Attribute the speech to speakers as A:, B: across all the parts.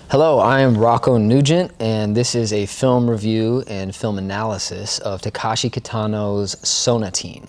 A: Hello, I am Rocco Nugent, and this is a film review and film analysis of Takeshi Kitano's Sonatine,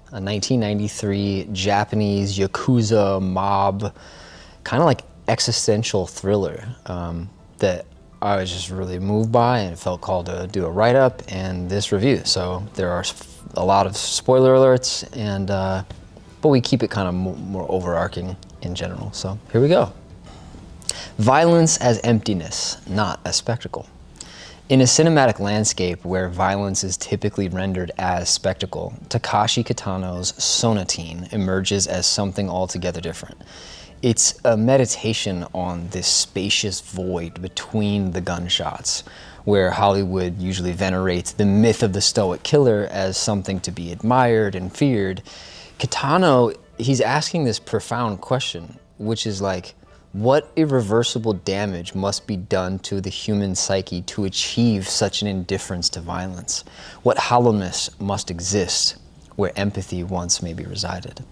A: a 1993 Japanese Yakuza mob, kind of like existential thriller that I was just really moved by and felt called to do a write-up and this review. So there are a lot of spoiler alerts, and but we keep it kind of more overarching in general. So here we go. Violence as emptiness, not as spectacle. In a cinematic landscape where violence is typically rendered as spectacle, Takeshi Kitano's Sonatine emerges as something altogether different. It's a meditation on this spacious void between the gunshots, where Hollywood usually venerates the myth of the stoic killer as something to be admired and feared. Kitano, he's asking this profound question, which is like, what irreversible damage must be done to the human psyche to achieve such an indifference to violence? What hollowness must exist where empathy once maybe resided?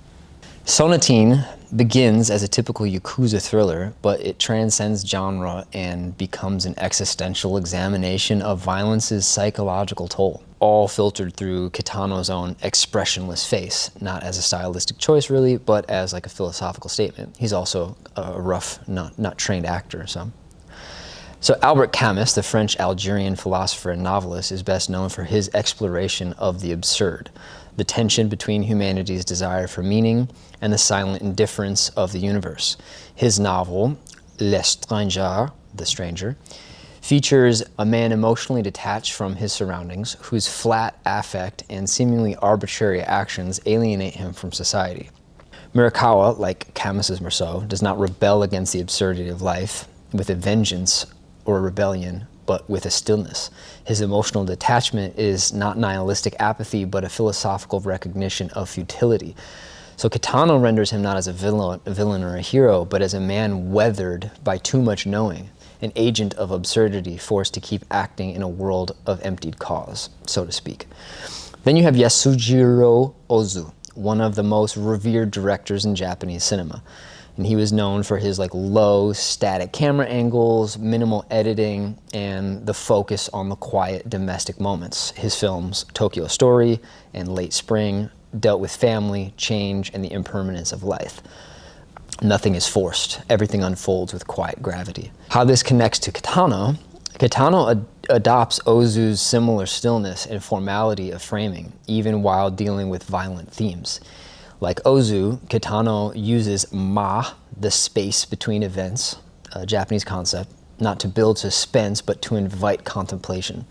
A: Sonatine begins as a typical Yakuza thriller, but it transcends genre and becomes an existential examination of violence's psychological toll, all filtered through Kitano's own expressionless face, not as a stylistic choice really, but as like a philosophical statement. He's also a rough, not trained actor. So Albert Camus, the French-Algerian philosopher and novelist, is best known for his exploration of the absurd, the tension between humanity's desire for meaning and the silent indifference of the universe. His novel, L'Étranger, The Stranger, features a man emotionally detached from his surroundings, whose flat affect and seemingly arbitrary actions alienate him from society. Murakawa, like Camus's Meursault, does not rebel against the absurdity of life with a vengeance or a rebellion, but with a stillness. His emotional detachment is not nihilistic apathy, but a philosophical recognition of futility. So Kitano renders him not as a villain or a hero, but as a man weathered by too much knowing, an agent of absurdity forced to keep acting in a world of emptied cause, so to speak. Then you have Yasujiro Ozu, one of the most revered directors in Japanese cinema. And he was known for his low static camera angles, minimal editing, and the focus on the quiet domestic moments. His films, Tokyo Story and Late Spring, dealt with family, change, and the impermanence of life. Nothing is forced. Everything unfolds with quiet gravity. How this connects to Kitano, Kitano adopts Ozu's similar stillness and formality of framing, even while dealing with violent themes. Like Ozu, Kitano uses ma, the space between events, a Japanese concept, not to build suspense, but to invite contemplation.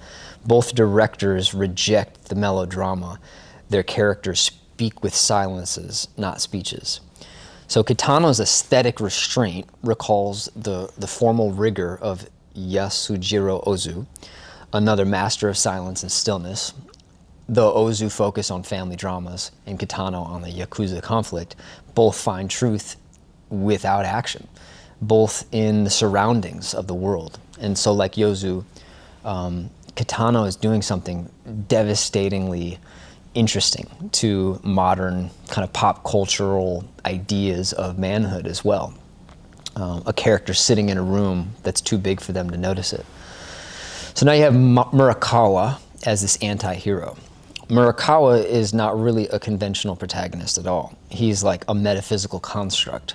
A: Both directors reject the melodrama. Their characters speak with silences, not speeches. So Kitano's aesthetic restraint recalls the formal rigor of Yasujiro Ozu, another master of silence and stillness. Though Ozu focus on family dramas and Kitano on the Yakuza conflict, both find truth without action, both in the surroundings of the world. And so like Yozu, Kitano is doing something devastatingly interesting to modern kind of pop cultural ideas of manhood as well. A character sitting in a room that's too big for them to notice it. So now you have Murakawa as this anti-hero. Murakawa is not really a conventional protagonist at all. He's like a metaphysical construct.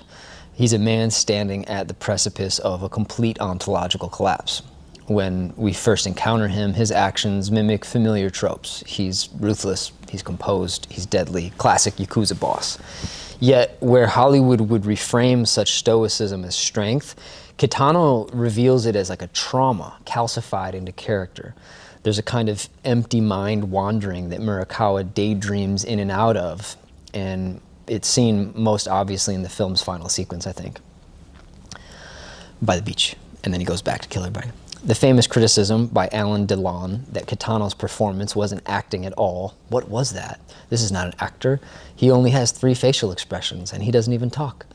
A: He's a man standing at the precipice of a complete ontological collapse. When we first encounter him, his actions mimic familiar tropes. He's ruthless, he's composed, he's deadly, classic Yakuza boss. Yet, where Hollywood would reframe such stoicism as strength, Kitano reveals it as like a trauma calcified into character. There's a kind of empty mind wandering that Murakawa daydreams in and out of, and it's seen most obviously in the film's final sequence, I think, by the beach, and then he goes back to kill everybody. The famous criticism by Alan Delon that Kitano's performance wasn't acting at all. What was that? This is not an actor. He only has 3 facial expressions, and he doesn't even talk.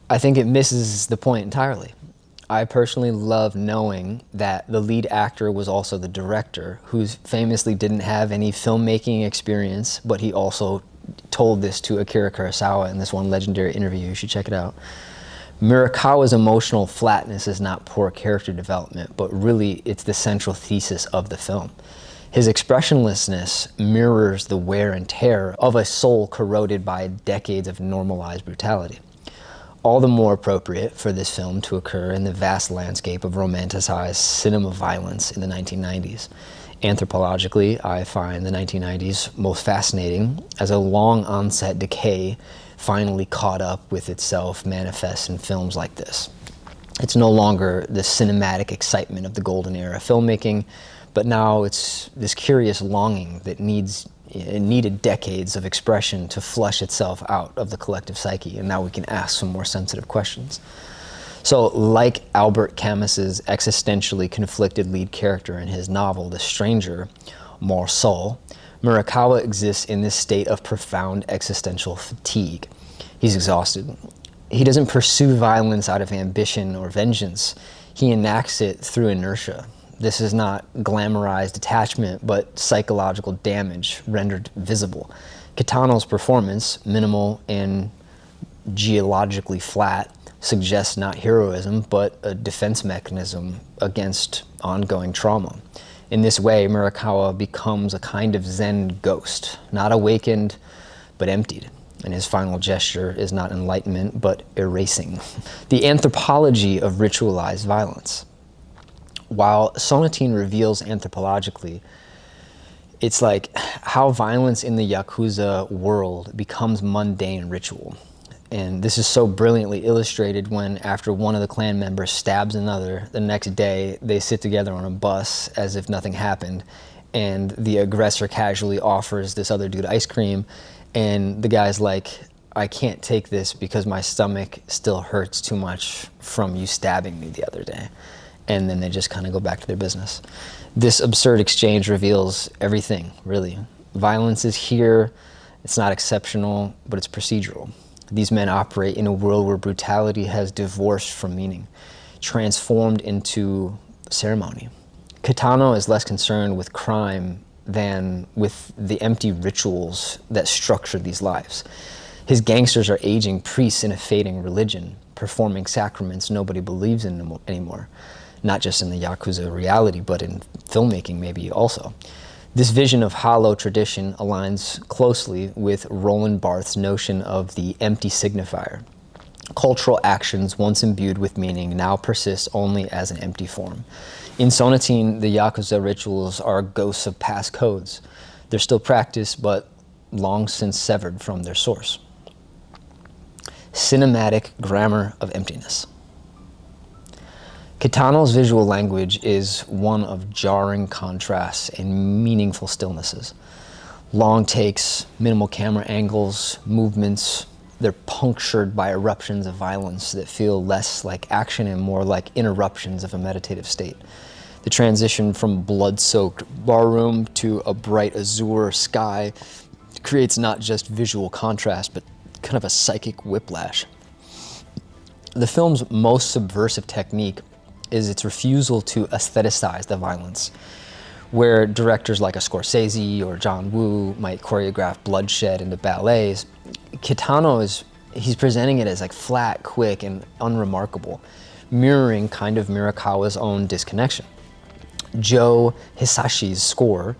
A: I think it misses the point entirely. I personally love knowing that the lead actor was also the director, who famously didn't have any filmmaking experience, but he also told this to Akira Kurosawa in this one legendary interview. You should check it out. Murakawa's emotional flatness is not poor character development, but really it's the central thesis of the film. His expressionlessness mirrors the wear and tear of a soul corroded by decades of normalized brutality. All the more appropriate for this film to occur in the vast landscape of romanticized cinema violence in the 1990s. Anthropologically, I find the 1990s most fascinating as a long onset decay finally caught up with itself manifests in films like this. It's no longer the cinematic excitement of the golden era filmmaking, but now it's this curious longing that needed decades of expression to flush itself out of the collective psyche, and now we can ask some more sensitive questions. So, like Albert Camus's existentially conflicted lead character in his novel, The Stranger, Morceau, Murakawa exists in this state of profound existential fatigue. He's exhausted. He doesn't pursue violence out of ambition or vengeance. He enacts it through inertia. This is not glamorized attachment, but psychological damage rendered visible. Kitano's performance, minimal and geologically flat, suggests not heroism, but a defense mechanism against ongoing trauma. In this way, Murakawa becomes a kind of Zen ghost, not awakened, but emptied. And his final gesture is not enlightenment, but erasing. The anthropology of ritualized violence. While Sonatine reveals anthropologically, it's like how violence in the Yakuza world becomes mundane ritual. And this is so brilliantly illustrated when, after one of the clan members stabs another, the next day they sit together on a bus as if nothing happened, and the aggressor casually offers this other dude ice cream, and the guy's like, I can't take this because my stomach still hurts too much from you stabbing me the other day. And then they just kind of go back to their business. This absurd exchange reveals everything, really. Violence is here, it's not exceptional, but it's procedural. These men operate in a world where brutality has divorced from meaning, transformed into ceremony. Kitano is less concerned with crime than with the empty rituals that structure these lives. His gangsters are aging priests in a fading religion, performing sacraments nobody believes in anymore. Not just in the Yakuza reality, but in filmmaking maybe also. This vision of hollow tradition aligns closely with Roland Barthes' notion of the empty signifier. Cultural actions once imbued with meaning now persist only as an empty form. In Sonatine, the Yakuza rituals are ghosts of past codes. They're still practiced, but long since severed from their source. Cinematic grammar of emptiness. Kitano's visual language is one of jarring contrasts and meaningful stillnesses. Long takes, minimal camera angles, movements, they're punctured by eruptions of violence that feel less like action and more like interruptions of a meditative state. The transition from blood-soaked barroom to a bright azure sky creates not just visual contrast, but kind of a psychic whiplash. The film's most subversive technique is its refusal to aestheticize the violence. Where directors like a Scorsese or John Woo might choreograph bloodshed into ballets, Kitano he's presenting it as like flat, quick, and unremarkable, mirroring kind of Murakawa's own disconnection. Joe Hisashi's score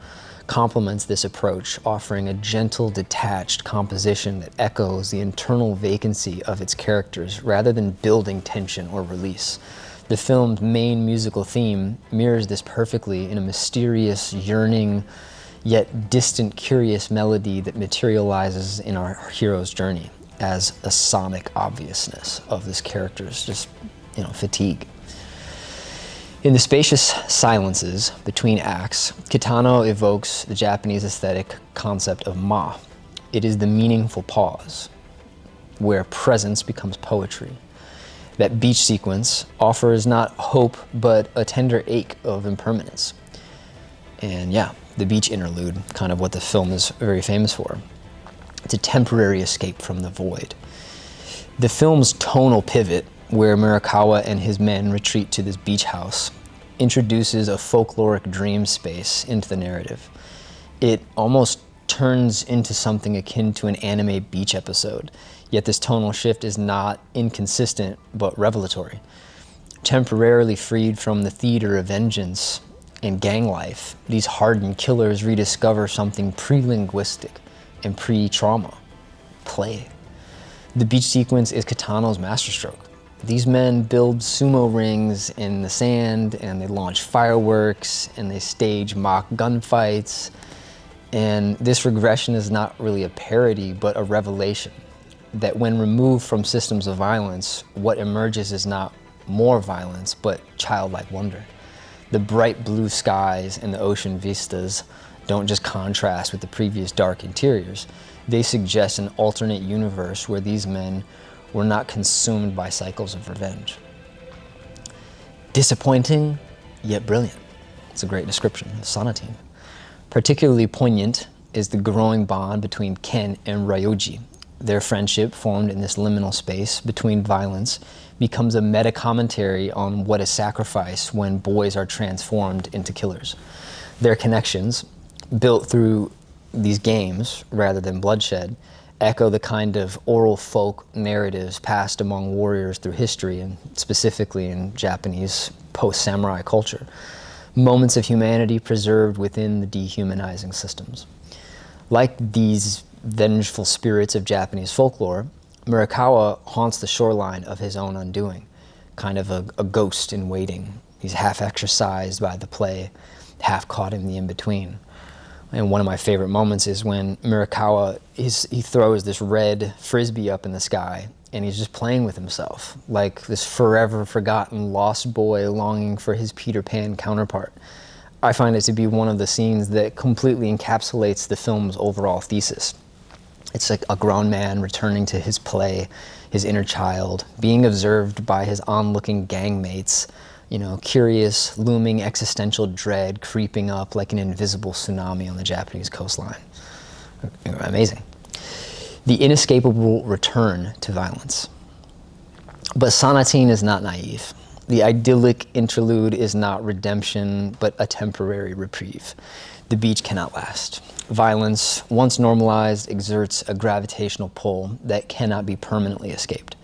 A: complements this approach, offering a gentle, detached composition that echoes the internal vacancy of its characters rather than building tension or release. The film's main musical theme mirrors this perfectly in a mysterious, yearning, yet distant, curious melody that materializes in our hero's journey as a sonic obviousness of this character's fatigue. In the spacious silences between acts, Kitano evokes the Japanese aesthetic concept of ma. It is the meaningful pause, where presence becomes poetry. That beach sequence offers not hope, but a tender ache of impermanence. And yeah, the beach interlude, kind of what the film is very famous for. It's a temporary escape from the void. The film's tonal pivot, where Murakawa and his men retreat to this beach house, introduces a folkloric dream space into the narrative. It almost turns into something akin to an anime beach episode. Yet this tonal shift is not inconsistent, but revelatory. Temporarily freed from the theater of vengeance and gang life, these hardened killers rediscover something pre-linguistic and pre-trauma: play. The beach sequence is Kitano's masterstroke. These men build sumo rings in the sand, and they launch fireworks, and they stage mock gunfights. And this regression is not really a parody, but a revelation that when removed from systems of violence, what emerges is not more violence, but childlike wonder. The bright blue skies and the ocean vistas don't just contrast with the previous dark interiors. They suggest an alternate universe where these men were not consumed by cycles of revenge. Disappointing, yet brilliant. It's a great description of Sonatine. Particularly poignant is the growing bond between Ken and Ryoji. Their friendship, formed in this liminal space between violence, becomes a meta-commentary on what is sacrifice when boys are transformed into killers. Their connections, built through these games rather than bloodshed, echo the kind of oral folk narratives passed among warriors through history, and specifically in Japanese post-samurai culture. Moments of humanity preserved within the dehumanizing systems. Like these vengeful spirits of Japanese folklore, Murakawa haunts the shoreline of his own undoing, kind of a ghost in waiting. He's half exorcised by the play, half caught in the in-between. And one of my favorite moments is when Murakawa, he throws this red frisbee up in the sky, and he's just playing with himself, like this forever forgotten lost boy longing for his Peter Pan counterpart. I find it to be one of the scenes that completely encapsulates the film's overall thesis. It's like a grown man returning to his play, his inner child, being observed by his onlooking gang mates, curious, looming existential dread creeping up like an invisible tsunami on the Japanese coastline. Amazing. The inescapable return to violence. But Sonatine is not naive. The idyllic interlude is not redemption, but a temporary reprieve. The beach cannot last. Violence, once normalized, exerts a gravitational pull that cannot be permanently escaped.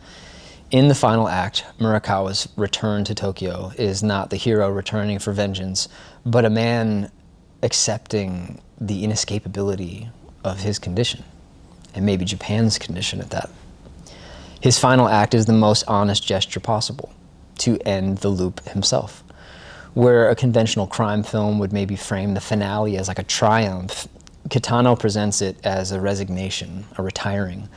A: In the final act, Murakawa's return to Tokyo is not the hero returning for vengeance, but a man accepting the inescapability of his condition, and maybe Japan's condition at that. His final act is the most honest gesture possible, to end the loop himself. Where a conventional crime film would maybe frame the finale as like a triumph, Kitano presents it as a resignation, a retiring.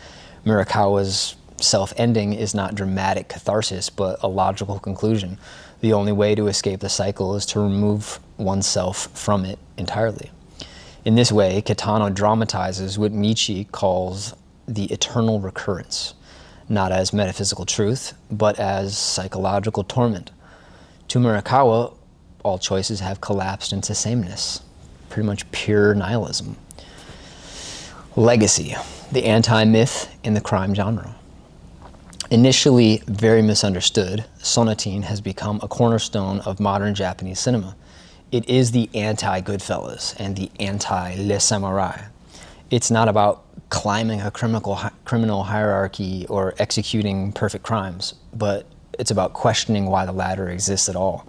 A: Murakawa's self-ending is not dramatic catharsis, but a logical conclusion. The only way to escape the cycle is to remove oneself from it entirely. In this way, Kitano dramatizes what Nietzsche calls the eternal recurrence, not as metaphysical truth, but as psychological torment. To Murakawa, all choices have collapsed into sameness, pretty much pure nihilism. Legacy, the anti-myth in the crime genre. Initially very misunderstood, Sonatine has become a cornerstone of modern Japanese cinema. It is the anti-Goodfellas and the anti-Les Samurai. It's not about climbing a criminal hierarchy or executing perfect crimes, but it's about questioning why the latter exists at all.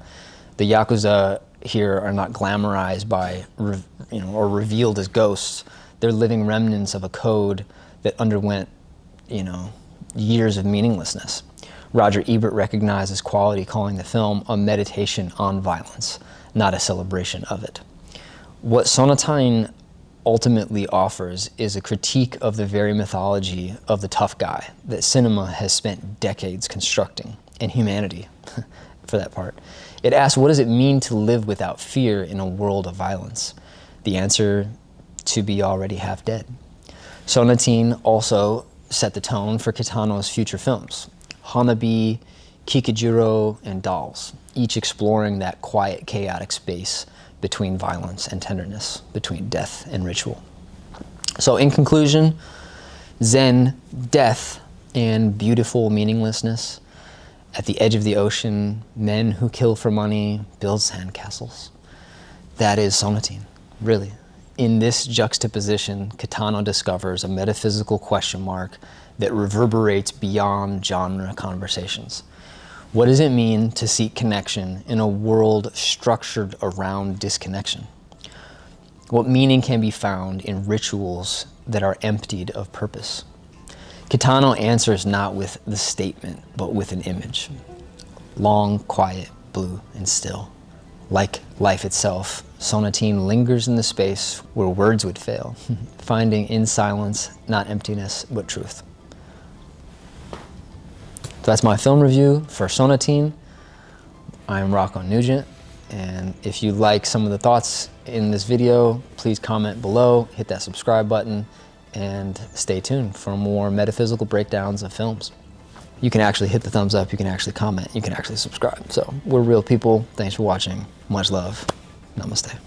A: The Yakuza here are not glamorized by, or revealed as ghosts. They're living remnants of a code that underwent, years of meaninglessness. Roger Ebert recognized this quality, calling the film a meditation on violence, not a celebration of it. What Sonatine ultimately offers is a critique of the very mythology of the tough guy that cinema has spent decades constructing, and humanity, for that part. It asks, what does it mean to live without fear in a world of violence? The answer, to be already half dead. Sonatine also set the tone for Kitano's future films, Hanabi, Kikijiro, and Dolls, each exploring that quiet, chaotic space between violence and tenderness, between death and ritual. So in conclusion, Zen, death, and beautiful meaninglessness. At the edge of the ocean, men who kill for money build sandcastles. That is Sonatine, really. In this juxtaposition, Kitano discovers a metaphysical question mark that reverberates beyond genre conversations. What does it mean to seek connection in a world structured around disconnection? What meaning can be found in rituals that are emptied of purpose? Kitano answers not with the statement, but with an image. Long, quiet, blue, and still. Like life itself, Sonatine lingers in the space where words would fail, finding in silence not emptiness, but truth. So that's my film review for Sonatine. I'm Rocco Nugent, and if you like some of the thoughts in this video, please comment below, hit that subscribe button, and stay tuned for more metaphysical breakdowns of films. You can actually hit the thumbs up, you can actually comment, you can actually subscribe. So we're real people. Thanks for watching. Much love. Namaste.